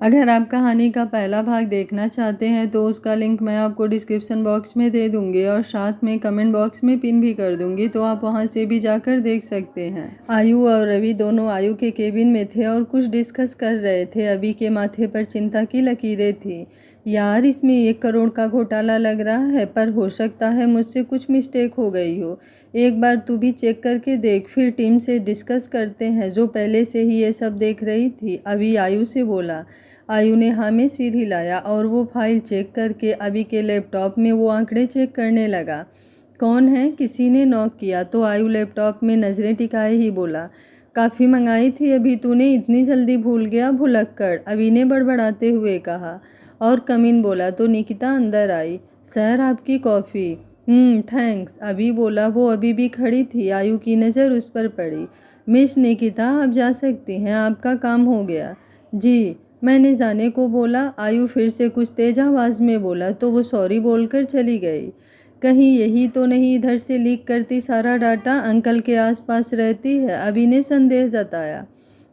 अगर आप कहानी का पहला भाग देखना चाहते हैं तो उसका लिंक मैं आपको डिस्क्रिप्शन बॉक्स में दे दूंगी और साथ में कमेंट बॉक्स में पिन भी कर दूंगी, तो आप वहां से भी जाकर देख सकते हैं। आयु और रवि दोनों आयु के केबिन में थे और कुछ डिस्कस कर रहे थे। अभी के माथे पर चिंता की लकीरें थी। यार, इसमें 1 करोड़ का घोटाला लग रहा है, पर हो सकता है मुझसे कुछ मिस्टेक हो गई हो। एक बार तू भी चेक करके देख, फिर टीम से डिस्कस करते हैं, जो पहले से ही ये सब देख रही थी। अभी आयु से बोला। आयु ने हाँ में सिर हिलाया और वो फाइल चेक करके अभी के लैपटॉप में वो आंकड़े चेक करने लगा। कौन है? किसी ने नॉक किया तो आयु लैपटॉप में नज़रें टिकाए ही बोला, काफ़ी मंगाई थी अभी, तूने इतनी जल्दी भूल गया भुलक्कड़, अभी ने बड़बड़ाते हुए कहा। और कमीन बोला तो निकिता अंदर आई। सर, आपकी कॉफ़ी। थैंक्स, अभी बोला। वो अभी भी खड़ी थी। आयु की नज़र उस पर पड़ी। मिस निकिता, आप जा सकती हैं, आपका काम हो गया। जी, मैंने जाने को बोला। आयु फिर से कुछ तेज आवाज़ में बोला तो वो सॉरी बोलकर चली गई। कहीं यही तो नहीं इधर से लीक करती सारा डाटा, अंकल के आसपास रहती है? अभी ने संदेह जताया।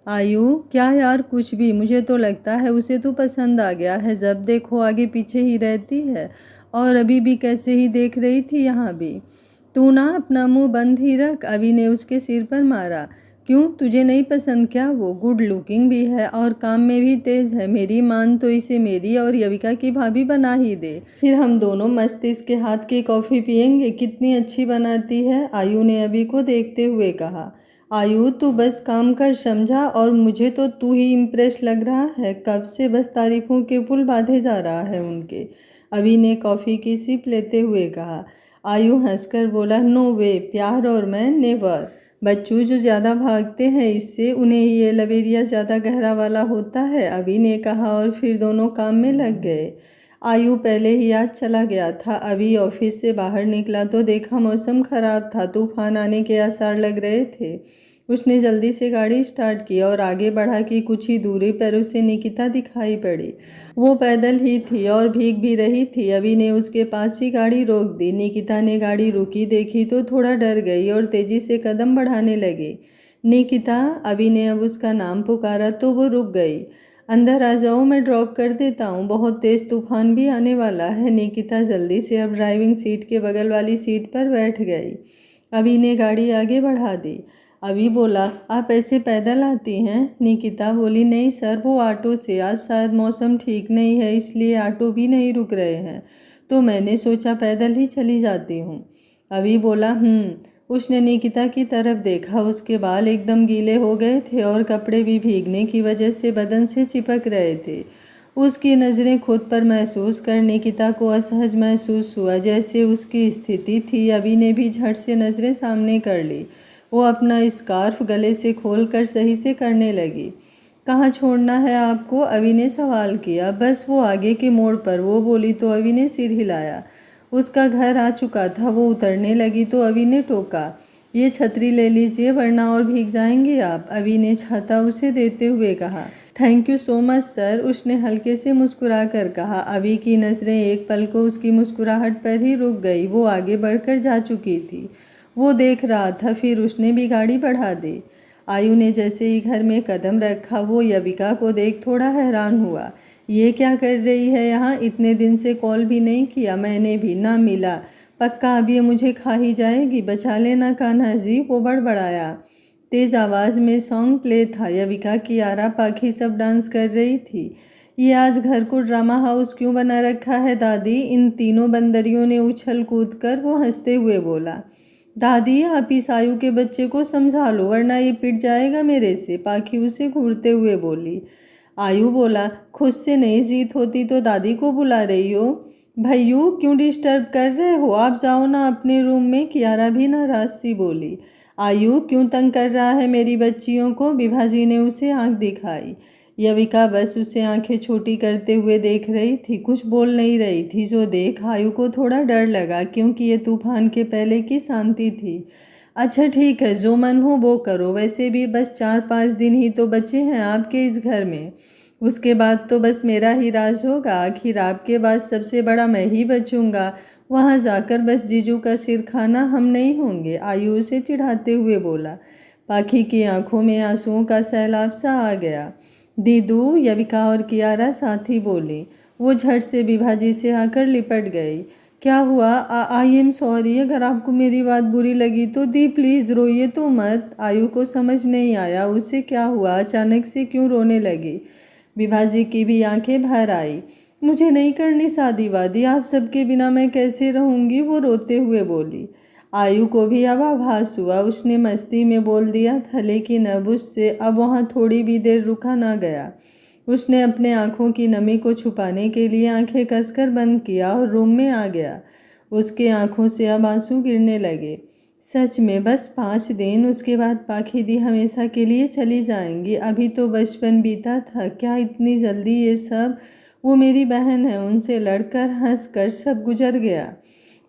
आयु, क्या यार, कुछ भी। मुझे तो लगता है उसे तू पसंद आ गया है। जब देखो आगे पीछे ही रहती है, और अभी भी कैसे ही देख रही थी यहाँ भी। तू ना अपना मुंह बंद ही रख, अभी ने उसके सिर पर मारा। क्यों, तुझे नहीं पसंद क्या? वो गुड लुकिंग भी है और काम में भी तेज है। मेरी मान तो इसे मेरी और यविका की भाभी बना ही दे, फिर हम दोनों मस्त इसके हाथ की कॉफ़ी पियेंगे। कितनी अच्छी बनाती है, आयु ने अभी को देखते हुए कहा। आयु, तू बस काम कर, समझा? और मुझे तो तू ही इम्प्रेस लग रहा है, कब से बस तारीफों के पुल बांधे जा रहा है उनके। अभी ने कॉफ़ी की सिप लेते हुए कहा। आयु हंसकर बोला, नो वे, प्यार और मैं नेवर। बच्चों जो ज़्यादा भागते हैं इससे उन्हें ये लबेरिया ज़्यादा गहरा वाला होता है, अभी ने कहा, और फिर दोनों काम में लग गए। आयु पहले ही आज चला गया था। अभी ऑफिस से बाहर निकला तो देखा मौसम खराब था, तूफान आने के आसार लग रहे थे। उसने जल्दी से गाड़ी स्टार्ट की और आगे बढ़ा कि कुछ ही दूरी पर उसे निकिता दिखाई पड़ी। वो पैदल ही थी और भीग भी रही थी। अभी ने उसके पास ही गाड़ी रोक दी। निकिता ने गाड़ी रुकी, देखी तो थोड़ा डर गई और तेजी से कदम बढ़ाने लगी। निकिता, अभी ने अब उसका नाम पुकारा तो वो रुक गई। अंदर आ जाओ, मैं ड्रॉप कर देता हूँ, बहुत तेज तूफान भी आने वाला है। निकिता जल्दी से अब ड्राइविंग सीट के बगल वाली सीट पर बैठ गई। अभी ने गाड़ी आगे बढ़ा दी। अभी बोला, आप ऐसे पैदल आती हैं? निकिता बोली, नहीं सर, वो ऑटो से। आज शायद मौसम ठीक नहीं है, इसलिए ऑटो भी नहीं रुक रहे हैं, तो मैंने सोचा पैदल ही चली जाती हूँ। अभी बोला, उसने निकिता की तरफ देखा। उसके बाल एकदम गीले हो गए थे और कपड़े भी भीगने की वजह से बदन से चिपक रहे थे। उसकी नज़रें खुद पर महसूस कर निकिता को असहज महसूस हुआ, जैसे उसकी स्थिति थी। अभी ने भी झट से नज़रें सामने कर ली। वो अपना स्कार्फ गले से खोलकर सही से करने लगी। कहाँ छोड़ना है आपको? अभी ने सवाल किया। बस वो आगे के मोड़ पर, वो बोली तो अभी ने सिर हिलाया। उसका घर आ चुका था। वो उतरने लगी तो अभी ने टोका, ये छतरी ले लीजिए वरना और भीग जाएंगे आप। अभी ने छाता उसे देते हुए कहा। Thank you so much sir, उसने हल्के से मुस्कुरा कर कहा। अभी की नज़रें एक पल को उसकी मुस्कुराहट पर ही रुक गई। वो आगे बढ़कर जा चुकी थी। वो देख रहा था, फिर उसने भी गाड़ी बढ़ा दी। आयु ने जैसे ही घर में कदम रखा, वो यविका को देख थोड़ा हैरान हुआ। ये क्या कर रही है यहाँ? इतने दिन से कॉल भी नहीं किया, मैंने भी ना मिला। पक्का अब ये मुझे खा ही जाएगी, बचा लेना कान्हा जी, वो बड़बड़ाया। तेज आवाज़ में सॉन्ग प्ले था। यविका की आरा पाखी सब डांस कर रही थी। ये आज घर को ड्रामा हाउस क्यों बना रखा है दादी? इन तीनों बंदरियों ने उछल कूद कर। वो हंसते हुए बोला, दादी आप इस आयु के बच्चे को समझा लो वरना ये पिट जाएगा मेरे से, पाखी उसे घूरते हुए बोली। आयु बोला, खुद से नहीं जीत होती तो दादी को बुला रही हो? भैयू क्यों डिस्टर्ब कर रहे हो, आप जाओ ना अपने रूम में, कियारा भी नाराज सी बोली। आयु क्यों तंग कर रहा है मेरी बच्चियों को? विभाजी ने उसे आंख दिखाई। यविका बस उसे आंखें छोटी करते हुए देख रही थी, कुछ बोल नहीं रही थी। जो देख आयु को थोड़ा डर लगा, क्योंकि ये तूफान के पहले की शांति थी। अच्छा ठीक है, जो मन हो वो करो, वैसे भी बस 4-5 दिन ही तो बचे हैं आपके इस घर में, उसके बाद तो बस मेरा ही राज होगा। आखिर आपके बाद सबसे बड़ा मैं ही बचूंगा। वहाँ जाकर बस जीजू का सिर खाना हम नहीं होंगे, आयु उसे चिढ़ाते हुए बोला। पाखी की आंखों में आंसुओं का सैलाब सा आ गया। दीदू, यविका और कियारा साथ ही बोली। वो झट से विभाजी से आकर लिपट गई। क्या हुआ? आई एम सॉरी, अगर आपको मेरी बात बुरी लगी तो। दी प्लीज़ रोइए तो मत। आयु को समझ नहीं आया उसे क्या हुआ, अचानक से क्यों रोने लगी। विभाजी की भी आंखें भर आई। मुझे नहीं करनी शादी वादी, आप सबके बिना मैं कैसे रहूँगी, वो रोते हुए बोली। आयु को भी अब आभास हुआ, उसने मस्ती में बोल दिया था, लेकिन अब उससे अब वहाँ थोड़ी भी देर रुका ना गया। उसने अपने आँखों की नमी को छुपाने के लिए आंखें कसकर बंद किया और रूम में आ गया। उसके आँखों से अब आंसू गिरने लगे। सच में बस 5 दिन, उसके बाद पाखीदी हमेशा के लिए चली जाएंगी। अभी तो बचपन बीता था, क्या इतनी जल्दी ये सब। वो मेरी बहन है, उनसे लड़कर हंसकर सब गुजर गया।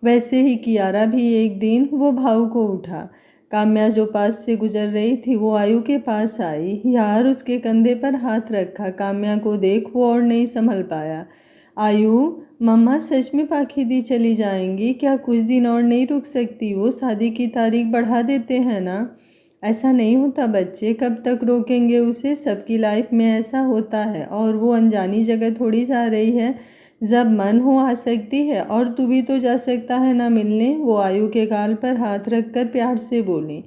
वैसे ही कियारा भी एक दिन वो भाव को उठा। काम्या जो पास से गुजर रही थी वो आयु के पास आई। यार, उसके कंधे पर हाथ रखा। काम्या को देख वो और नहीं संभल पाया। आयु, मम्मा सच में पाखीदी चली जाएंगी क्या? कुछ दिन और नहीं रुक सकती वो? शादी की तारीख बढ़ा देते हैं ना। ऐसा नहीं होता बच्चे, कब तक रोकेंगे उसे? सबकी लाइफ में ऐसा होता है, और वो अनजानी जगह थोड़ी जा रही है। जब मन हो आ सकती है, और तू भी तो जा सकता है ना मिलने। वो आयु के गाल पर हाथ रखकर प्यार से बोली।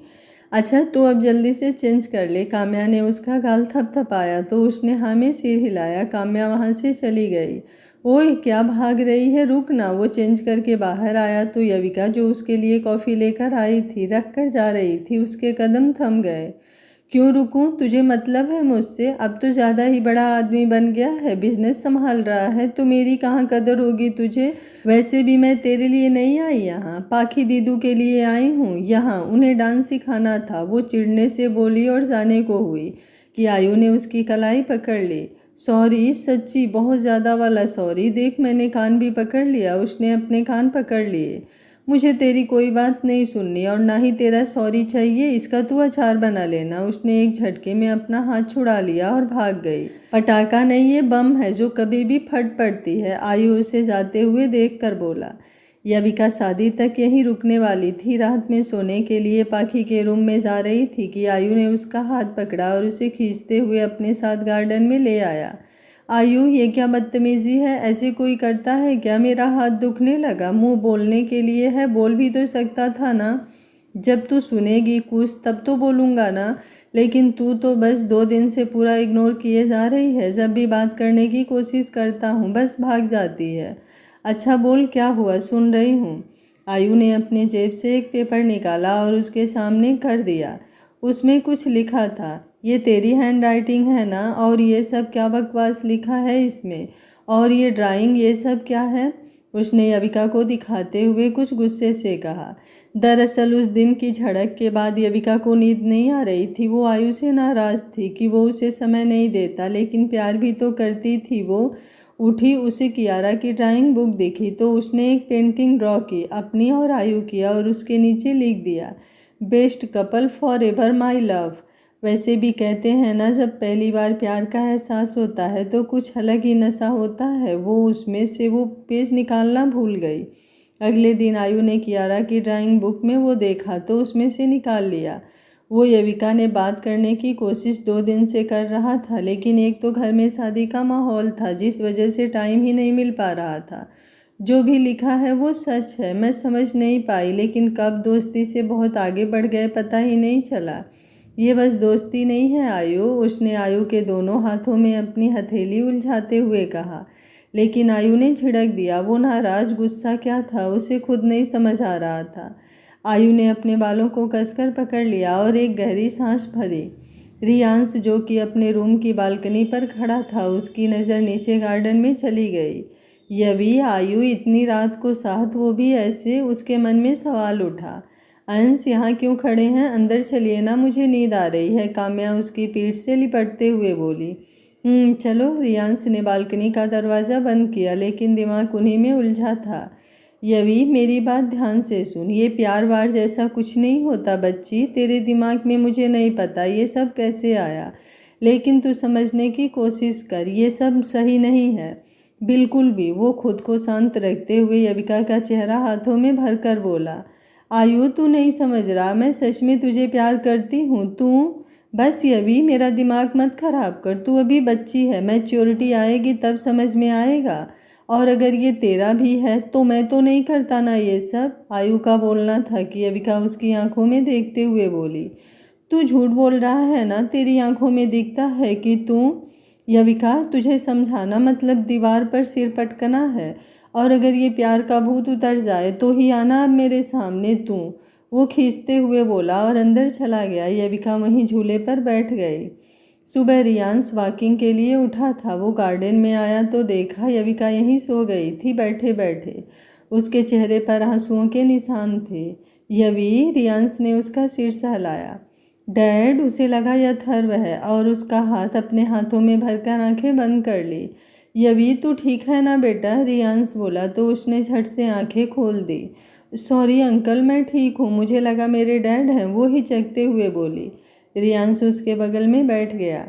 अच्छा, तो अब जल्दी से चेंज कर ले। काम्या ने उसका गाल थपथपाया तो उसने हाँ में सिर हिलाया। काम्या वहाँ से चली गई। ओए, क्या भाग रही है, रुक ना। वो चेंज करके बाहर आया तो यविका, जो उसके लिए कॉफ़ी लेकर आई थी, रख कर जा रही थी। उसके कदम थम गए। क्यों रुकूं? तुझे मतलब है मुझसे? अब तो ज़्यादा ही बड़ा आदमी बन गया है, बिजनेस संभाल रहा है, तो मेरी कहाँ कदर होगी तुझे। वैसे भी मैं तेरे लिए नहीं आई यहाँ, पाखी दीदू के लिए आई हूँ। यहाँ उन्हें डांस सिखाना था। वो चिढ़ने से बोली और जाने को हुई कि आयु ने उसकी कलाई पकड़ ली। सॉरी, सच्ची बहुत ज़्यादा वाला सॉरी। देख, मैंने कान भी पकड़ लिया। उसने अपने कान पकड़ लिए। मुझे तेरी कोई बात नहीं सुननी, और ना ही तेरा सॉरी चाहिए। इसका तू अचार बना लेना। उसने एक झटके में अपना हाथ छुड़ा लिया और भाग गई। पटाखा नहीं, ये बम है जो कभी भी फट पड़ती है। आयु उसे जाते हुए देख कर बोला। यविका शादी तक यहीं रुकने वाली थी। रात में सोने के लिए पाखी के रूम में जा रही थी कि आयु ने उसका हाथ पकड़ा और उसे खींचते हुए अपने साथ गार्डन में ले आया। आयु, ये क्या बदतमीजी है? ऐसे कोई करता है क्या? मेरा हाथ दुखने लगा। मुंह बोलने के लिए है, बोल भी तो सकता था ना। जब तू सुनेगी कुछ तब तो बोलूँगा ना। लेकिन तू तो बस 2 दिन से पूरा इग्नोर किए जा रही है। जब भी बात करने की कोशिश करता हूँ बस भाग जाती है। अच्छा बोल, क्या हुआ? सुन रही हूँ। आयु ने अपने जेब से एक पेपर निकाला और उसके सामने कर दिया। उसमें कुछ लिखा था। ये तेरी हैंड राइटिंग है ना? और ये सब क्या बकवास लिखा है इसमें? और ये ड्राइंग, ये सब क्या है? उसने यविका को दिखाते हुए कुछ गुस्से से कहा। दरअसल उस दिन की झड़प के बाद यविका को नींद नहीं आ रही थी। वो आयु से नाराज़ थी कि वो उसे समय नहीं देता, लेकिन प्यार भी तो करती थी। वो उठी, उसे कियारा की ड्राइंग बुक दिखी तो उसने एक पेंटिंग ड्रॉ की, अपनी और आयु की, और उसके नीचे लिख दिया, best couple for ever my love. वैसे भी कहते हैं ना, जब पहली बार प्यार का एहसास होता है तो कुछ अलग ही नशा होता है। वो उसमें से वो पेज निकालना भूल गई। अगले दिन आयु ने कियारा की ड्राइंग बुक में वो देखा तो उसमें से निकाल लिया। वो यविका ने बात करने की कोशिश 2 दिन से कर रहा था, लेकिन एक तो घर में शादी का माहौल था जिस वजह से टाइम ही नहीं मिल पा रहा था। जो भी लिखा है वो सच है, मैं समझ नहीं पाई, लेकिन कब दोस्ती से बहुत आगे बढ़ गए पता ही नहीं चला। ये बस दोस्ती नहीं है आयु। उसने आयु के दोनों हाथों में अपनी हथेली उलझाते हुए कहा। लेकिन आयु ने झिड़क दिया। वो नाराज गुस्सा क्या था उसे खुद नहीं समझ आ रहा था। आयु ने अपने बालों को कसकर पकड़ लिया और एक गहरी सांस भरी। रियांश, जो कि अपने रूम की बालकनी पर खड़ा था, उसकी नज़र नीचे गार्डन में चली गई। यवी, आयु इतनी रात को साथ, वो भी ऐसे? उसके मन में सवाल उठा। अंश, यहाँ क्यों खड़े हैं? अंदर चलिए ना, मुझे नींद आ रही है। काम्या उसकी पीठ से लिपटते हुए बोली। चलो। रियांश ने बालकनी का दरवाज़ा बंद किया, लेकिन दिमाग उन्हीं में उलझा था। यवी, मेरी बात ध्यान से सुन। ये प्यार वार जैसा कुछ नहीं होता बच्ची। तेरे दिमाग में मुझे नहीं पता ये सब कैसे आया, लेकिन तू समझने की कोशिश कर। ये सब सही नहीं है, बिल्कुल भी। वो खुद को शांत रखते हुए यविका का चेहरा हाथों में भरकर बोला। आयु, तू नहीं समझ रहा, मैं सच में तुझे प्यार करती हूँ। तू बस यवी, मेरा दिमाग मत खराब कर, तू अभी बच्ची है, मैच्योरिटी आएगी तब समझ में आएगा। और अगर ये तेरा भी है तो मैं तो नहीं करता ना ये सब। आयु का बोलना था कि यविका उसकी आंखों में देखते हुए बोली, तू झूठ बोल रहा है ना, तेरी आंखों में दिखता है कि तू। यविका, तुझे समझाना मतलब दीवार पर सिर पटकना है। और अगर ये प्यार का भूत उतर जाए तो ही आना अब मेरे सामने तू। वो खींचते हुए बोला और अंदर चला गया। यविका वहीं झूले पर बैठ गई। सुबह रियांश वॉकिंग के लिए उठा था। वो गार्डन में आया तो देखा यविका यहीं सो गई थी बैठे बैठे। उसके चेहरे पर आंसुओं के निशान थे। यवी, रियांश ने उसका सिर सहलाया। डैड, उसे लगा यह अथर्व है और उसका हाथ अपने हाथों में भरकर आंखें बंद कर ली। यवी, तू ठीक है ना बेटा, रियांश बोला तो उसने झट से आंखें खोल दी। सॉरी अंकल, मैं ठीक हूँ, मुझे लगा मेरे डैड हैं, वो हिचकते हुए बोली। रियांश उसके बगल में बैठ गया।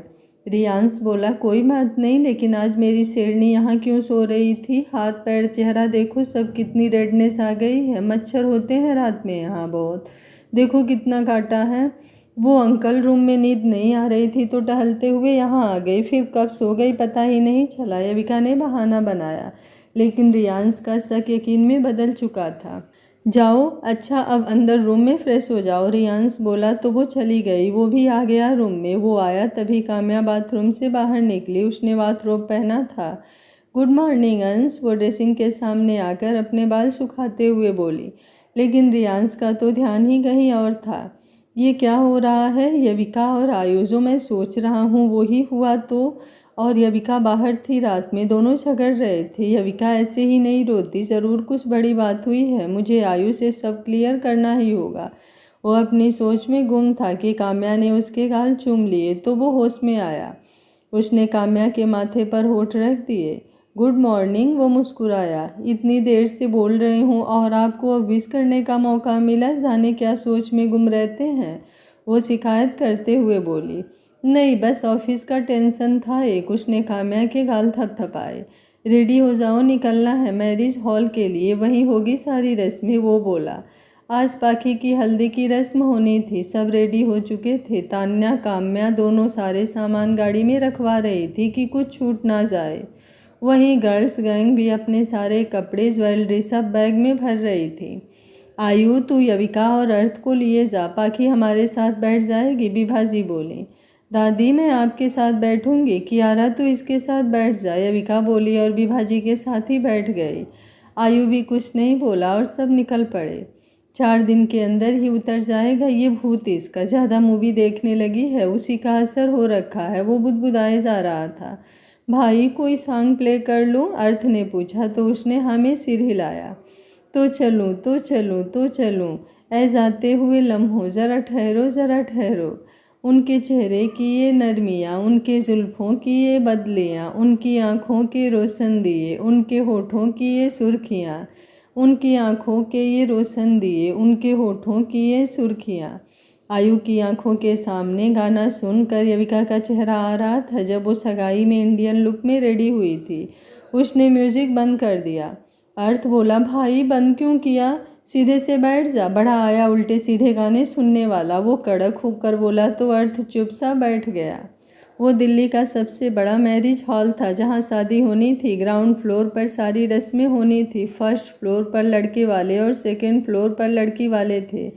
रियांश बोला, कोई बात नहीं, लेकिन आज मेरी शेरनी यहाँ क्यों सो रही थी? हाथ पैर चेहरा देखो, सब कितनी रेडनेस आ गई है। मच्छर होते हैं रात में यहाँ बहुत, देखो कितना काटा है। वो अंकल, रूम में नींद नहीं आ रही थी तो टहलते हुए यहाँ आ गई, फिर कब सो गई पता ही नहीं चला। यविका ने बहाना बनाया, लेकिन रियांश का शक यकीन में बदल चुका था। जाओ, अच्छा अब अंदर रूम में फ्रेश हो जाओ, रियांश बोला तो वो चली गई। वो भी आ गया रूम में। वो आया तभी काम्या बाथरूम से बाहर निकली। उसने बाथरोब पहना था। गुड मॉर्निंग अंश, वो ड्रेसिंग के सामने आकर अपने बाल सुखाते हुए बोली। लेकिन रियांश का तो ध्यान ही कहीं और था। ये क्या हो रहा है? यविका और आयु, जो मैं सोच रहा हूँ वही हुआ तो। और यविका बाहर थी रात में, दोनों झगड़ रहे थे। यविका ऐसे ही नहीं रोती, ज़रूर कुछ बड़ी बात हुई है, मुझे आयु से सब क्लियर करना ही होगा। वो अपनी सोच में गुम था कि काम्या ने उसके गाल चूम लिए तो वो होश में आया। उसने काम्या के माथे पर होठ रख दिए। गुड मॉर्निंग, वो मुस्कुराया। इतनी देर से बोल रही हूँ और आपको अब विश करने का मौका मिला, जाने क्या सोच में गुम रहते हैं, वो शिकायत करते हुए बोली। नहीं, बस ऑफिस का टेंशन था एक। उसने काम्या के गाल थपथपाए। रेडी हो जाओ, निकलना है मैरिज हॉल के लिए, वहीं होगी सारी रस्में, वो बोला। आज पाखी की हल्दी की रस्म होनी थी, सब रेडी हो चुके थे। तान्या काम्या दोनों सारे सामान गाड़ी में रखवा रही थी कि कुछ छूट ना जाए। वहीं गर्ल्स गैंग भी अपने सारे कपड़े ज्वेलरी सब बैग में भर रही थी। आयु, तू यविका और अर्थ को लिए जा, पाखी हमारे साथ बैठ जाएगी, विभाजी बोली। दादी, मैं आपके साथ बैठूंगी, कियारा तू इसके साथ बैठ जा, यविका बोली और विभाजी के साथ ही बैठ गई। आयु भी कुछ नहीं बोला और सब निकल पड़े। 4 दिन के अंदर ही उतर जाएगा ये भूत, इसका ज़्यादा मूवी देखने लगी है, उसी का असर हो रखा है। वो बुदबुदाए जा रहा था। भाई, कोई सॉन्ग प्ले कर लूँ, अर्थ ने पूछा तो उसने हमें सिर हिलाया। तो चलूँ तो चलूँ तो चलूँ, ऐ जाते हुए लम्हों, ज़रा ठहरो ज़रा ठहरो। उनके चेहरे की ये नरमियाँ, उनके जुल्फ़ों की ये बदलियाँ, उनकी आँखों के रोशन दिए, उनके होठों की ये सुर्खियाँ, उनकी आँखों के ये रोशन दिए, उनके होठों की ये सुर्खियाँ। आयु की आंखों के सामने गाना सुनकर यविका का चेहरा आ रहा था जब वो सगाई में इंडियन लुक में रेडी हुई थी। उसने म्यूज़िक बंद कर दिया। अर्थ बोला, भाई बंद क्यों किया? सीधे से बैठ जा, बड़ा आया उल्टे सीधे गाने सुनने वाला, वो कड़क होकर बोला तो अर्थ चुप सा बैठ गया। वो दिल्ली का सबसे बड़ा मैरिज हॉल था जहाँ शादी होनी थी। ग्राउंड फ्लोर पर सारी रस्में होनी थी। फर्स्ट फ्लोर पर लड़के वाले और सेकंड फ्लोर पर लड़की वाले थे।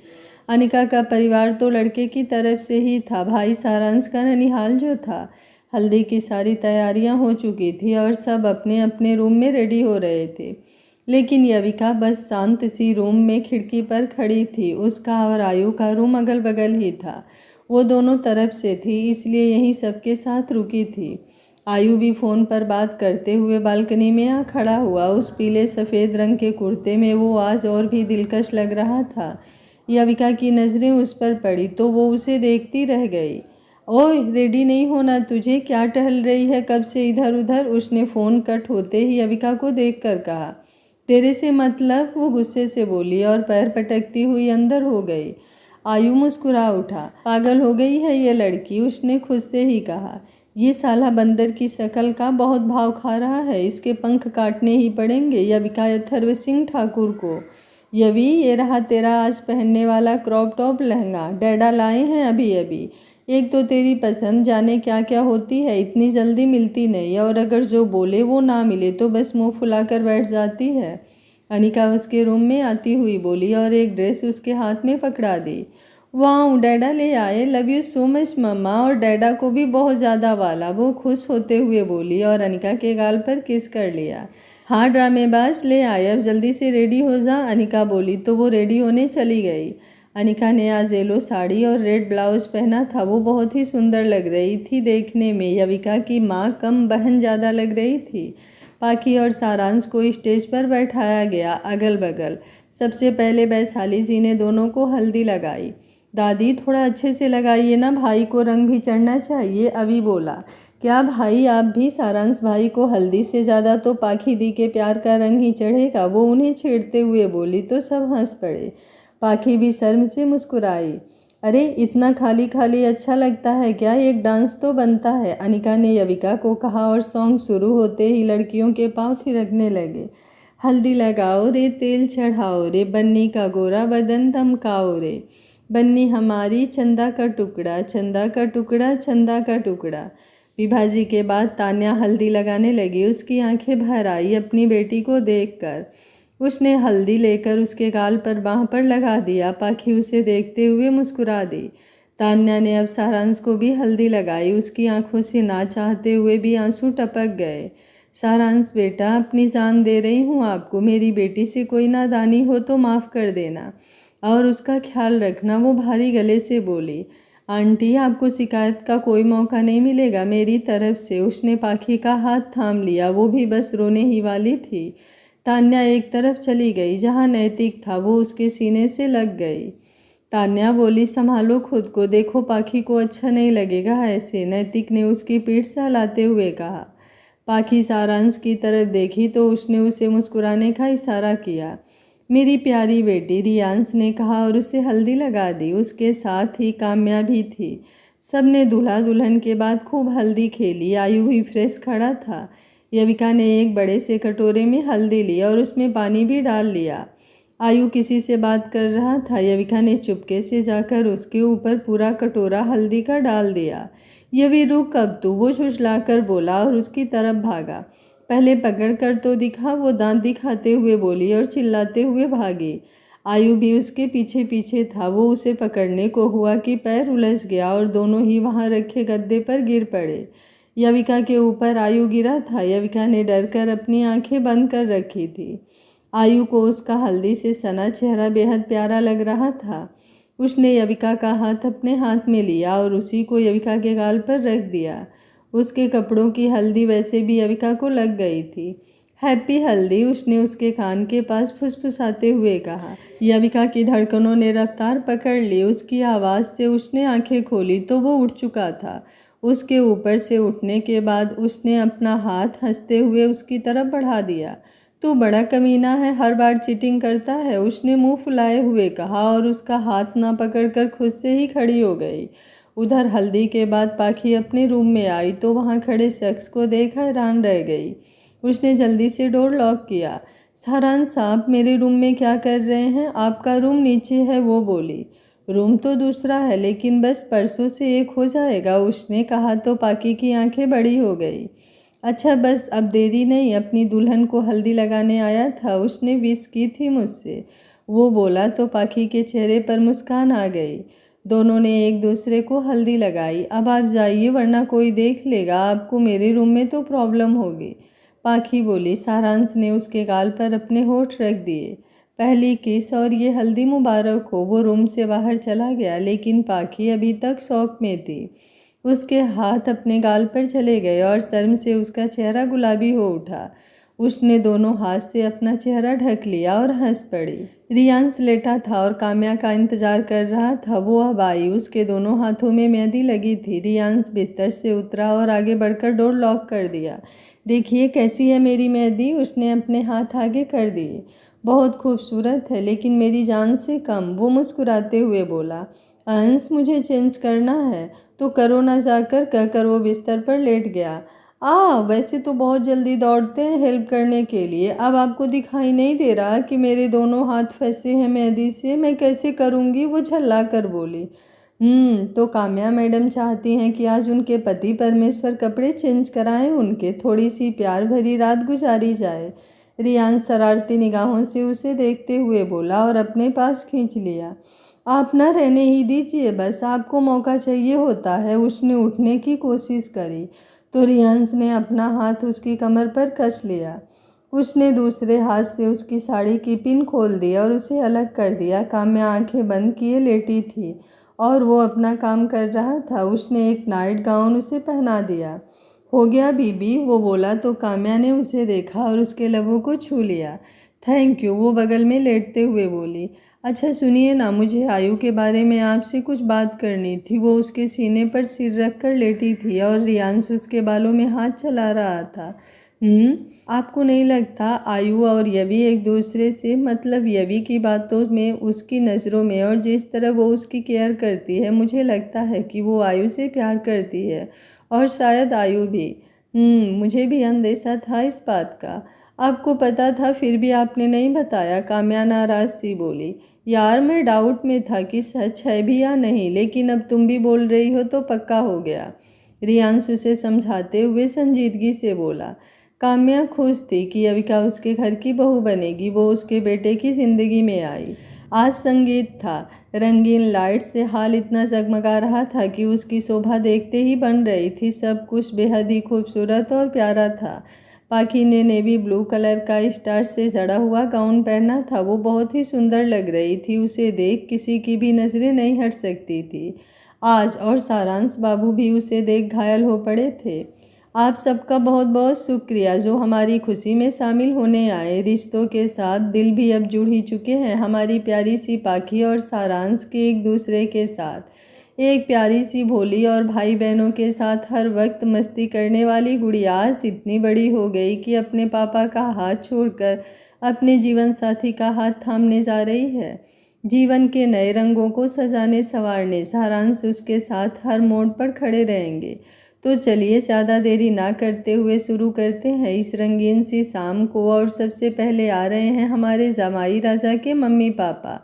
अनिका का परिवार तो लड़के की तरफ से ही था। भाई सारांश का ननिहाल जो था। हल्दी की सारी तैयारियां हो चुकी थी और सब अपने अपने रूम में रेडी हो रहे थे, लेकिन यविका बस शांत सी रूम में खिड़की पर खड़ी थी। उसका और आयु का रूम अगल बगल ही था। वो दोनों तरफ से थी, इसलिए यहीं सबके साथ रुकी थी। आयु भी फ़ोन पर बात करते हुए बालकनी में आ खड़ा हुआ। उस पीले सफ़ेद रंग के कुर्ते में वो आज और भी दिलकश लग रहा था। यविका की नज़रें उस पर पड़ी तो वो उसे देखती रह गई। ओए, रेडी नहीं होना तुझे? क्या टहल रही है कब से इधर उधर? उसने फ़ोन कट होते ही यविका को देखकर कहा। तेरे से मतलब? वो गुस्से से बोली और पैर पटकती हुई अंदर हो गई। आयु मुस्कुरा उठा। पागल हो गई है ये लड़की, उसने खुद से ही कहा। ये साला बंदर की शक्ल का बहुत भाव खा रहा है, इसके पंख काटने ही पड़ेंगे। यविका अथर्व सिंह ठाकुर को। यवी, ये रहा तेरा आज पहनने वाला क्रॉप टॉप लहंगा, डैडा लाए हैं अभी अभी। एक तो तेरी पसंद जाने क्या क्या होती है, इतनी जल्दी मिलती नहीं, और अगर जो बोले वो ना मिले तो बस मुंह फुलाकर बैठ जाती है। अनिका उसके रूम में आती हुई बोली और एक ड्रेस उसके हाथ में पकड़ा दी। वाह, डैडा ले आए, लव यू सो मच मम्मा, और डैडा को भी बहुत ज़्यादा वाला, वो खुश होते हुए बोली और अनिका के गाल पर किस कर लिया। हाँ ड्रामेबाज, ले आए, अब जल्दी से रेडी हो जा, अनिका बोली तो वो रेडी होने चली गई। अनिका ने आज येलो साड़ी और रेड ब्लाउज पहना था, वो बहुत ही सुंदर लग रही थी देखने में। यविका की माँ कम बहन ज़्यादा लग रही थी। पाखी और सारांश को स्टेज पर बैठाया गया अगल बगल। सबसे पहले वैशाली जी ने दोनों को हल्दी लगाई। दादी थोड़ा अच्छे से लगाइए ना, भाई को रंग भी चढ़ना चाहिए, अभी बोला। क्या भाई आप भी? सारांश भाई को हल्दी से ज़्यादा तो पाखी दी के प्यार का रंग ही चढ़ेगा, वो उन्हें छेड़ते हुए बोली तो सब हंस पड़े। पाखी भी शर्म से मुस्कुराई। अरे इतना खाली खाली अच्छा लगता है क्या, एक डांस तो बनता है, अनिका ने यविका को कहा और सॉन्ग शुरू होते ही लड़कियों के पाँव थिरकने लगे। हल्दी लगाओ रे, तेल चढ़ाओ रे, बन्नी का गोरा बदन धमकाओ रे, बन्नी हमारी चंदा का टुकड़ा, चंदा का टुकड़ा, चंदा का टुकड़ा। विभाजी के बाद तान्या हल्दी लगाने लगी। उसकी आंखें भर आई अपनी बेटी को देखकर। उसने हल्दी लेकर उसके गाल पर बाँह पर लगा दिया। पाखी उसे देखते हुए मुस्कुरा दी। तान्या ने अब सारांश को भी हल्दी लगाई। उसकी आंखों से ना चाहते हुए भी आंसू टपक गए। सारांश बेटा, अपनी जान दे रही हूँ आपको, मेरी बेटी से कोई नादानी हो तो माफ़ कर देना और उसका ख्याल रखना, वो भारी गले से बोली। आंटी आपको शिकायत का कोई मौका नहीं मिलेगा मेरी तरफ से। उसने पाखी का हाथ थाम लिया, वो भी बस रोने ही वाली थी। तान्या एक तरफ चली गई, जहाँ नैतिक था वो उसके सीने से लग गई। तान्या बोली, संभालो खुद को, देखो पाखी को अच्छा नहीं लगेगा ऐसे, नैतिक ने उसकी पीठ सहलाते हुए कहा। पाखी सारांश की तरफ देखी तो उसने उसे मुस्कुराने का इशारा किया। मेरी प्यारी बेटी, रियांश ने कहा और उसे हल्दी लगा दी। उसके साथ ही काम्या भी थी। सब ने दूल्हा दुल्हन के बाद खूब हल्दी खेली। आयु भी फ्रेश खड़ा था। यविका ने एक बड़े से कटोरे में हल्दी ली और उसमें पानी भी डाल लिया। आयु किसी से बात कर रहा था। यविका ने चुपके से जाकर उसके ऊपर पूरा कटोरा हल्दी का डाल दिया। यवि रुक अब तू, वो झुठलाकर बोला और उसकी तरफ भागा। पहले पकड़ कर तो दिखा, वो दांत दिखाते हुए बोली और चिल्लाते हुए भागी। आयु भी उसके पीछे पीछे था। वो उसे पकड़ने को हुआ कि पैर उलझ गया और दोनों ही वहाँ रखे गद्दे पर गिर पड़े। यविका के ऊपर आयु गिरा था। यविका ने डर कर अपनी आंखें बंद कर रखी थी। आयु को उसका हल्दी से सना चेहरा बेहद प्यारा लग रहा था। उसने यविका का हाथ अपने हाथ में लिया और उसी को यविका के गाल पर रख दिया। उसके कपड़ों की हल्दी वैसे भी यविका को लग गई थी। हैप्पी हल्दी, उसने उसके कान के पास फुसफुसाते हुए कहा। यविका की धड़कनों ने रफ्तार पकड़ ली। उसकी आवाज़ से उसने आंखें खोली तो वो उठ चुका था। उसके ऊपर से उठने के बाद उसने अपना हाथ हंसते हुए उसकी तरफ बढ़ा दिया। तू बड़ा कमीना है, हर बार चीटिंग करता है, उसने मुंह फुलाए हुए कहा और उसका हाथ ना पकड़कर खुद से ही खड़ी हो गई। उधर हल्दी के बाद पाखी अपने रूम में आई तो वहाँ खड़े शख्स को देख हैरान रह गई। उसने जल्दी से डोर लॉक किया। सारांश साहब, मेरे रूम में क्या कर रहे हैं? आपका रूम नीचे है, वो बोली। रूम तो दूसरा है, लेकिन बस परसों से एक हो जाएगा, उसने कहा तो पाखी की आंखें बड़ी हो गई। अच्छा बस अब देरी नहीं, अपनी दुल्हन को हल्दी लगाने आया था, उसने विश की थी मुझसे, वो बोला तो पाखी के चेहरे पर मुस्कान आ गई। दोनों ने एक दूसरे को हल्दी लगाई। अब आप जाइए वरना कोई देख लेगा आपको, मेरे रूम में तो प्रॉब्लम होगी, पाखी बोली। सारांश ने उसके गाल पर अपने होठ रख दिए। पहली किस और ये हल्दी मुबारक हो। वो रूम से बाहर चला गया, लेकिन पाखी अभी तक शौक में थी। उसके हाथ अपने गाल पर चले गए और शर्म से उसका चेहरा गुलाबी हो उठा। उसने दोनों हाथ से अपना चेहरा ढक लिया और हंस पड़ी। रियांश लेटा था और काम्या का इंतजार कर रहा था। वो अब आई। उसके दोनों हाथों में मेहंदी लगी थी। रियांश बिस्तर से उतरा और आगे बढ़कर डोर लॉक कर दिया। देखिए कैसी है मेरी मेहंदी, उसने अपने हाथ आगे कर दिए। बहुत खूबसूरत है, लेकिन मेरी जान से कम, वो मुस्कुराते हुए बोला। अंश, मुझे चेंज करना है तो करो ना जाकर, कहकर वो बिस्तर पर लेट गया। वैसे तो बहुत जल्दी दौड़ते हैं हेल्प करने के लिए, अब आपको दिखाई नहीं दे रहा कि मेरे दोनों हाथ फंसे हैं मेहंदी से, मैं कैसे करूँगी, वो झल्ला कर बोली। तो काम्या मैडम चाहती हैं कि आज उनके पति परमेश्वर कपड़े चेंज कराएं, उनके थोड़ी सी प्यार भरी रात गुजारी जाए। रियांश शरारती निगाहों से उसे देखते हुए बोला और अपने पास खींच लिया। आप ना रहने ही दीजिए, बस आपको मौका चाहिए होता है। उसने उठने की कोशिश करी तो रियांश ने अपना हाथ उसकी कमर पर कस लिया। उसने दूसरे हाथ से उसकी साड़ी की पिन खोल दी और उसे अलग कर दिया। काम्या आंखें बंद किए लेटी थी और वो अपना काम कर रहा था। उसने एक नाइट गाउन उसे पहना दिया। हो गया बीबी, वो बोला तो काम्या ने उसे देखा और उसके लबों को छू लिया। थैंक यू, वो बगल में लेटते हुए बोली। अच्छा सुनिए ना, मुझे आयु के बारे में आपसे कुछ बात करनी थी। वो उसके सीने पर सिर रख कर लेटी थी और रियांश उसके बालों में हाथ चला रहा था। आपको नहीं लगता आयु और यवी एक दूसरे से, मतलब यवी की बातों में, उसकी नज़रों में और जिस तरह वो उसकी केयर करती है, मुझे लगता है कि वो आयु से प्यार करती है और शायद आयु भी। मुझे भी अंदेशा था इस बात का। आपको पता था फिर भी आपने नहीं बताया, काम्या नाराज सी बोली। यार मैं डाउट में था कि सच है भी या नहीं, लेकिन अब तुम भी बोल रही हो तो पक्का हो गया। रियांश उसे समझाते हुए संजीदगी से बोला। काम्या खुश थी कि अविका उसके घर की बहू बनेगी। वो उसके बेटे की जिंदगी में आई। आज संगीत था, रंगीन लाइट से हाल इतना जगमगा रहा था कि उसकी शोभा देखते ही बन रही थी। सब कुछ बेहद ही खूबसूरत और प्यारा था। पाखी ने नेवी ब्लू कलर का स्टार से जड़ा हुआ गाउन पहना था। वो बहुत ही सुंदर लग रही थी। उसे देख किसी की भी नज़रें नहीं हट सकती थी आज, और सारांश बाबू भी उसे देख घायल हो पड़े थे। आप सबका बहुत बहुत शुक्रिया जो हमारी खुशी में शामिल होने आए। रिश्तों के साथ दिल भी अब जुड़ ही चुके हैं। हमारी प्यारी सी पाखी और सारांश के एक दूसरे के साथ, एक प्यारी सी भोली और भाई बहनों के साथ हर वक्त मस्ती करने वाली गुड़िया आज इतनी बड़ी हो गई कि अपने पापा का हाथ छोड़कर अपने जीवन साथी का हाथ थामने जा रही है। जीवन के नए रंगों को सजाने संवारने सारांश उसके साथ हर मोड़ पर खड़े रहेंगे। तो चलिए ज़्यादा देरी ना करते हुए शुरू करते हैं इस रंगीन सी शाम को। और सबसे पहले आ रहे हैं हमारे जमाई राजा के मम्मी पापा।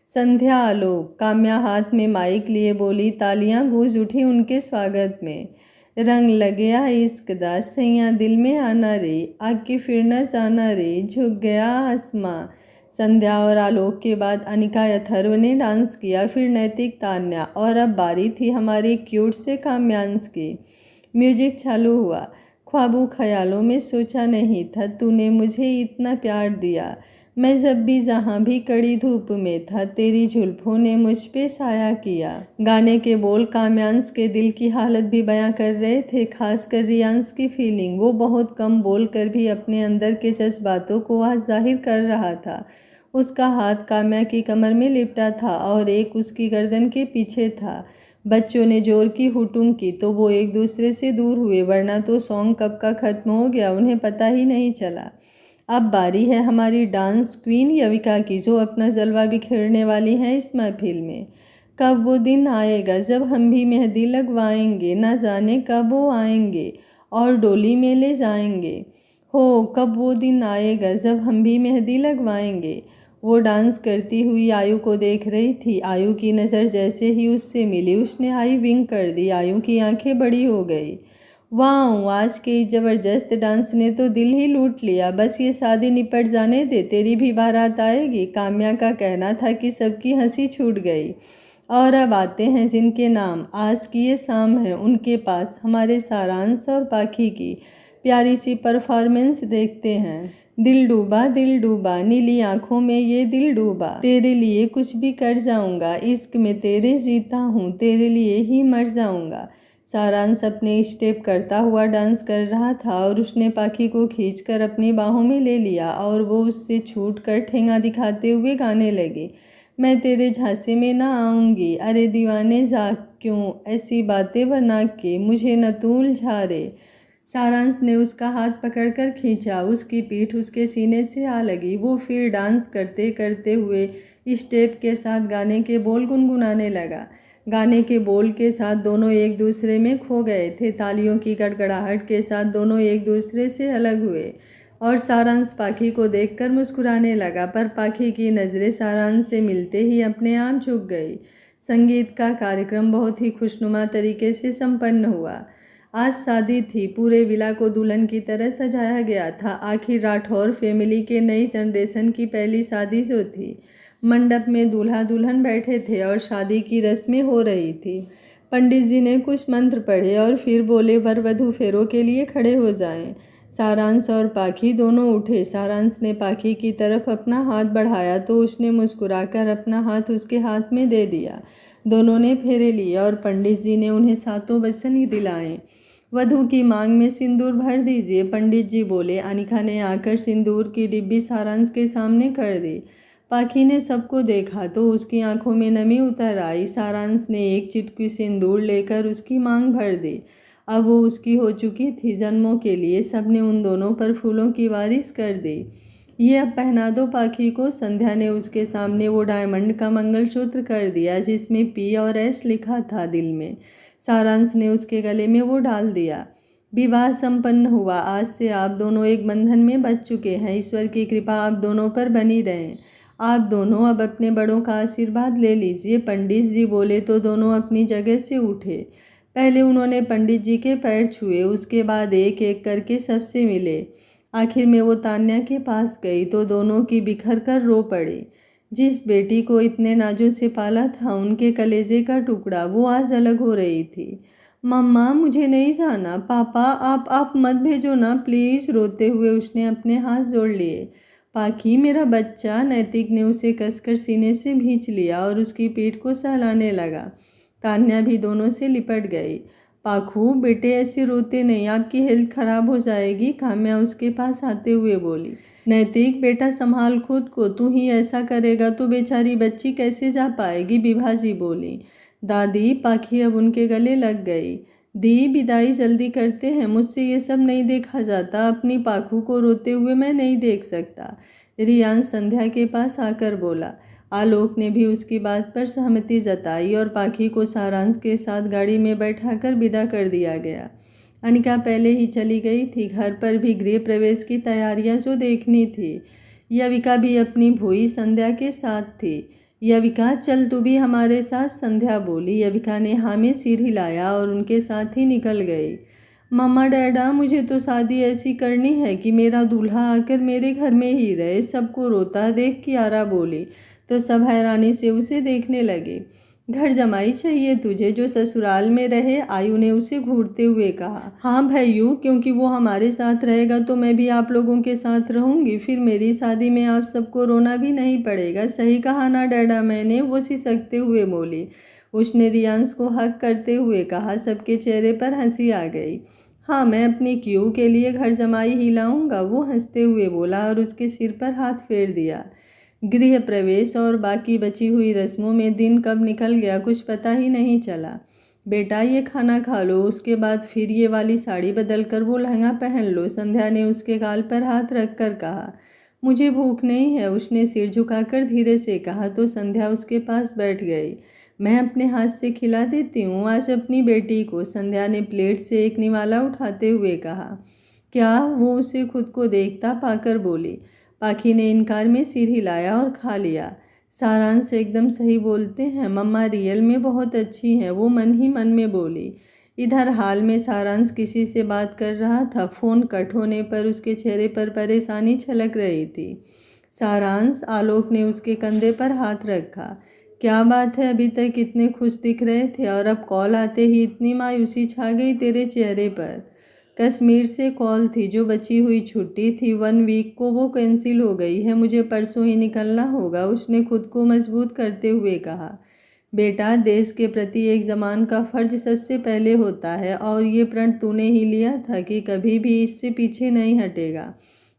संध्या आलोक, काम्या हाथ में माइक लिए बोली। तालियां गूंज उठी उनके स्वागत में। रंग लगे इश्क दा सैया दिल में आना रे, आके फिर न जाना रे, झुक गया आसमां। संध्या और आलोक के बाद अनिका अथर्व ने डांस किया, फिर नैतिक, तान्या, और अब बारी थी हमारी क्यूट से काम्यांश की। म्यूजिक चालू हुआ। ख्वाबों ख्यालों में सोचा नहीं था तूने मुझे इतना प्यार दिया। मैं जब भी जहाँ भी कड़ी धूप में था तेरी जुल्फों ने मुझ पे साया किया। गाने के बोल काम्यांश के दिल की हालत भी बयां कर रहे थे, खासकर रियांश की फीलिंग। वो बहुत कम बोल कर भी अपने अंदर के जज्बातों को आज जाहिर कर रहा था। उसका हाथ काम्या की कमर में लिपटा था और एक उसकी गर्दन के पीछे था। बच्चों ने जोर की हुटुम की तो वो एक दूसरे से दूर हुए, वरना तो सॉन्ग कब का खत्म हो गया उन्हें पता ही नहीं चला। अब बारी है हमारी डांस क्वीन यविका की, जो अपना जलवा बिखेरने वाली हैं इस महफिल में। कब वो दिन आएगा जब हम भी मेहंदी लगवाएंगे, ना जाने कब वो आएंगे और डोली में ले जाएंगे। हो कब वो दिन आएगा जब हम भी मेहंदी लगवाएंगे। वो डांस करती हुई आयु को देख रही थी। आयु की नज़र जैसे ही उससे मिली उसने आई विंक कर दी। आयु की आंखें बड़ी हो गई। वाह, आज के इस जबरदस्त डांस ने तो दिल ही लूट लिया। बस ये शादी निपट जाने दे, तेरी भी बारात आएगी। काम्या का कहना था कि सबकी हंसी छूट गई। और अब आते हैं जिनके नाम आज की ये शाम है उनके पास, हमारे सारांश और पाखी की प्यारी सी परफॉर्मेंस देखते हैं। दिल डूबा नीली आंखों में ये दिल डूबा, तेरे लिए कुछ भी कर जाऊंगा, इश्क में तेरे जीता हूँ, तेरे लिए ही मर जाऊंगा। सारांश अपने स्टेप करता हुआ डांस कर रहा था और उसने पाखी को खींचकर अपनी बाहों में ले लिया और वो उससे छूटकर ठेंगा दिखाते हुए गाने लगे। मैं तेरे झांसे में ना आऊँगी, अरे दीवाने जा क्यों ऐसी बातें बना के मुझे न तू उलझा रे। सारांश ने उसका हाथ पकड़कर खींचा। उसकी पीठ उसके सीने से आ लगी। वो फिर डांस करते करते हुए स्टेप के साथ गाने के बोल गुनगुनाने लगा। गाने के बोल के साथ दोनों एक दूसरे में खो गए थे। तालियों की गड़गड़ाहट के साथ दोनों एक दूसरे से अलग हुए और सारांश पाखी को देखकर मुस्कुराने लगा, पर पाखी की नज़रें सारांश से मिलते ही अपने आप झुक गई। संगीत का कार्यक्रम बहुत ही खुशनुमा तरीके से संपन्न हुआ। आज शादी थी, पूरे विला को दुल्हन की तरह सजाया गया था। आखिर राठौर फैमिली के नई जनरेशन की पहली शादी जो थी। मंडप में दूल्हा दुल्हन बैठे थे और शादी की रस्में हो रही थी। पंडित जी ने कुछ मंत्र पढ़े और फिर बोले, वर वधू फेरों के लिए खड़े हो जाएं। सारांश और पाखी दोनों उठे। सारांश ने पाखी की तरफ अपना हाथ बढ़ाया तो उसने मुस्कुराकर अपना हाथ उसके हाथ में दे दिया। दोनों ने फेरे लिए और पंडित जी ने उन्हें सातों वचन दिलाए। वधू की मांग में सिंदूर भर दीजिए, पंडित जी बोले। अनिका ने आकर सिंदूर की डिब्बी सारांश के सामने कर दी। पाखी ने सबको देखा तो उसकी आंखों में नमी उतर आई। सारांश ने एक चुटकी सिंदूर लेकर उसकी मांग भर दी। अब वो उसकी हो चुकी थी जन्मों के लिए। सबने उन दोनों पर फूलों की बारिश कर दी। ये अब पहना दो पाखी को। संध्या ने उसके सामने वो डायमंड का मंगलसूत्र कर दिया जिसमें P और S लिखा था दिल में। सारांश ने उसके गले में वो डाल दिया। विवाह संपन्न हुआ। आज से आप दोनों एक बंधन में बंध चुके हैं। ईश्वर की कृपा आप दोनों पर बनी रहे। आप दोनों अब अपने बड़ों का आशीर्वाद ले लीजिए, पंडित जी बोले तो दोनों अपनी जगह से उठे। पहले उन्होंने पंडित जी के पैर छुए, उसके बाद एक एक करके सबसे मिले। आखिर में वो तान्या के पास गई तो दोनों की बिखर कर रो पड़ी। जिस बेटी को इतने नाजों से पाला था, उनके कलेजे का टुकड़ा, वो आज अलग हो रही थी। मम्मा मुझे नहीं जाना, पापा आप मत भेजो ना प्लीज़, रोते हुए उसने अपने हाथ जोड़ लिए। पाखी मेरा बच्चा, नैतिक ने उसे कसकर सीने से भींच लिया और उसकी पीठ को सहलाने लगा। तान्या भी दोनों से लिपट गई। पाखू बेटे ऐसे रोते नहीं, आपकी हेल्थ खराब हो जाएगी, काम्या उसके पास आते हुए बोली। नैतिक बेटा संभाल खुद को, तू ही ऐसा करेगा तो बेचारी बच्ची कैसे जा पाएगी, विभाजी बोली। दादी, पाखी अब उनके गले लग गई। दी विदाई जल्दी करते हैं, मुझसे ये सब नहीं देखा जाता, अपनी पाखू को रोते हुए मैं नहीं देख सकता, रियान संध्या के पास आकर बोला। आलोक ने भी उसकी बात पर सहमति जताई और पाखी को सारांश के साथ गाड़ी में बैठाकर विदा कर दिया गया। अनिका पहले ही चली गई थी। घर पर भी गृह प्रवेश की तैयारियां जो देखनी थी। यविका भी अपनी भोई संध्या के साथ थी। यविका चल तू भी हमारे साथ, संध्या बोली। यविका ने हाँ में सिर हिलाया और उनके साथ ही निकल गई। मम्मा डैडा, मुझे तो शादी ऐसी करनी है कि मेरा दूल्हा आकर मेरे घर में ही रहे, सबको रोता देख कियारा बोली तो सब हैरानी से उसे देखने लगे। घर जमाई चाहिए तुझे जो ससुराल में रहे, आयु ने उसे घूरते हुए कहा। हाँ भैयू, क्योंकि वो हमारे साथ रहेगा तो मैं भी आप लोगों के साथ रहूंगी, फिर मेरी शादी में आप सबको रोना भी नहीं पड़ेगा। सही कहा ना डैडा मैंने, वो सिसकते हुए बोली। उसने रियांश को हक करते हुए कहा। सबके चेहरे पर हंसी आ गई। हाँ, मैं अपनी क्यू के लिए घर जमाई ही लाऊंगा, वो हंसते हुए बोला और उसके सिर पर हाथ फेर दिया। गृह प्रवेश और बाकी बची हुई रस्मों में दिन कब निकल गया कुछ पता ही नहीं चला। बेटा ये खाना खा लो, उसके बाद फिर ये वाली साड़ी बदल कर वो लहंगा पहन लो, संध्या ने उसके गाल पर हाथ रख कर कहा। मुझे भूख नहीं है, उसने सिर झुकाकर धीरे से कहा तो संध्या उसके पास बैठ गई। मैं अपने हाथ से खिला देती हूँ आज अपनी बेटी को, संध्या ने प्लेट से एक निवाला उठाते हुए कहा। क्या? वो उसे खुद को देखता पाकर बोली। पाखी ने इनकार में सिर हिलाया और खा लिया। सारांश एकदम सही बोलते हैं, मम्मा रियल में बहुत अच्छी हैं, वो मन ही मन में बोली। इधर हाल में सारांश किसी से बात कर रहा था। फ़ोन कट होने पर उसके चेहरे पर परेशानी छलक रही थी। सारांश, आलोक ने उसके कंधे पर हाथ रखा। क्या बात है, अभी तक इतने खुश दिख रहे थे और अब कॉल आते ही इतनी मायूसी छा गई तेरे चेहरे पर। कश्मीर से कॉल थी, जो बची हुई छुट्टी थी 1 वीक को वो कैंसिल हो गई है, मुझे परसों ही निकलना होगा, उसने खुद को मजबूत करते हुए कहा। बेटा, देश के प्रति एक जवान का फर्ज सबसे पहले होता है और ये प्रण तूने ही लिया था कि कभी भी इससे पीछे नहीं हटेगा,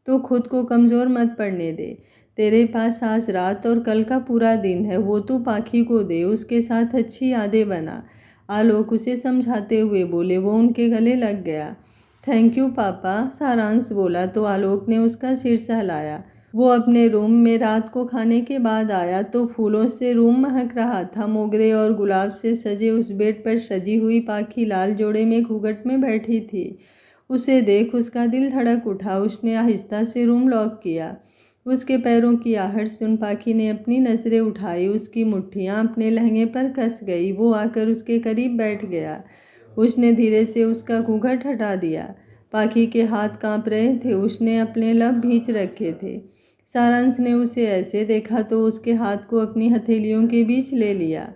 तो खुद को कमज़ोर मत पड़ने दे। तेरे पास आज रात और कल का पूरा दिन है, वो तू पाखी को दे, उसके साथ अच्छी यादें बना, आलोक उसे समझाते हुए बोले। वो उनके गले लग गया। थैंक यू पापा, सारांश बोला तो आलोक ने उसका सिर सहलाया। वो अपने रूम में रात को खाने के बाद आया तो फूलों से रूम महक रहा था। मोगरे और गुलाब से सजे उस बेड पर सजी हुई पाखी लाल जोड़े में घूंघट में बैठी थी। उसे देख उसका दिल धड़क उठा। उसने आहिस्ता से रूम लॉक किया। उसके पैरों की आहट सुन पाखी ने अपनी नज़रें उठाई। उसकी मुट्ठियाँ अपने लहंगे पर कस गई। वो आकर उसके करीब बैठ गया। उसने धीरे से उसका घूंघट हटा दिया। पाखी के हाथ कांप रहे थे। उसने अपने लब भींच रखे थे। सारांश ने उसे ऐसे देखा तो उसके हाथ को अपनी हथेलियों के बीच ले लिया।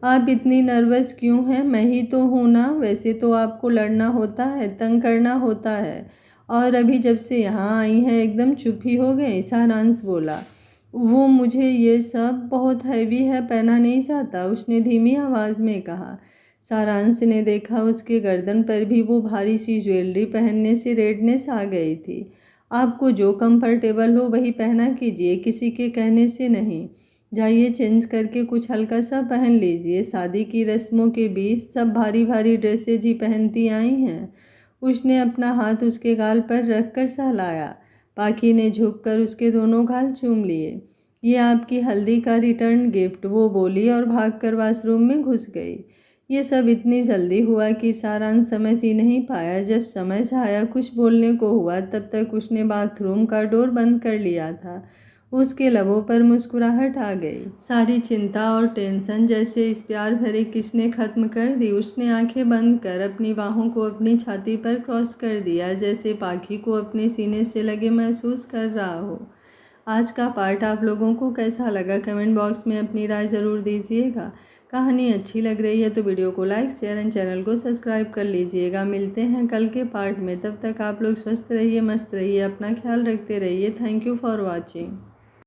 आप इतनी नर्वस क्यों हैं? मैं ही तो हूँ ना। वैसे तो आपको लड़ना होता है, तंग करना होता है, और अभी जब से यहाँ आई हैं एकदम चुप ही हो गए। सारांश बोला। वो मुझे ये सब बहुत हैवी है, पहना नहीं जाता, उसने धीमी आवाज़ में कहा। सारांश ने देखा उसके गर्दन पर भी वो भारी सी ज्वेलरी पहनने से रेडनेस आ गई थी। आपको जो कंफर्टेबल हो वही पहना कीजिए, किसी के कहने से नहीं। जाइए चेंज करके कुछ हल्का सा पहन लीजिए। शादी की रस्मों के बीच सब भारी भारी ड्रेसेज ही पहनती आई हैं। उसने अपना हाथ उसके गाल पर रखकर सहलाया। पाखी ने झुककर उसके दोनों गाल चूम लिए। ये आपकी हल्दी का रिटर्न गिफ्ट, वो बोली और भागकर वॉशरूम में घुस गई। ये सब इतनी जल्दी हुआ कि सारांश समझ ही नहीं पाया। जब समझ आया कुछ बोलने को हुआ तब तक उसने बाथरूम का डोर बंद कर लिया था। उसके लबों पर मुस्कुराहट आ गई। सारी चिंता और टेंशन जैसे इस प्यार भरे किस ने खत्म कर दी। उसने आंखें बंद कर अपनी बाहों को अपनी छाती पर क्रॉस कर दिया, जैसे पाखी को अपने सीने से लगे महसूस कर रहा हो। आज का पार्ट आप लोगों को कैसा लगा कमेंट बॉक्स में अपनी राय ज़रूर दीजिएगा। कहानी अच्छी लग रही है तो वीडियो को लाइक, शेयर एंड चैनल को सब्सक्राइब कर लीजिएगा। मिलते हैं कल के पार्ट में। तब तक आप लोग स्वस्थ रहिए, मस्त रहिए, अपना ख्याल रखते रहिए। Thank you for watching.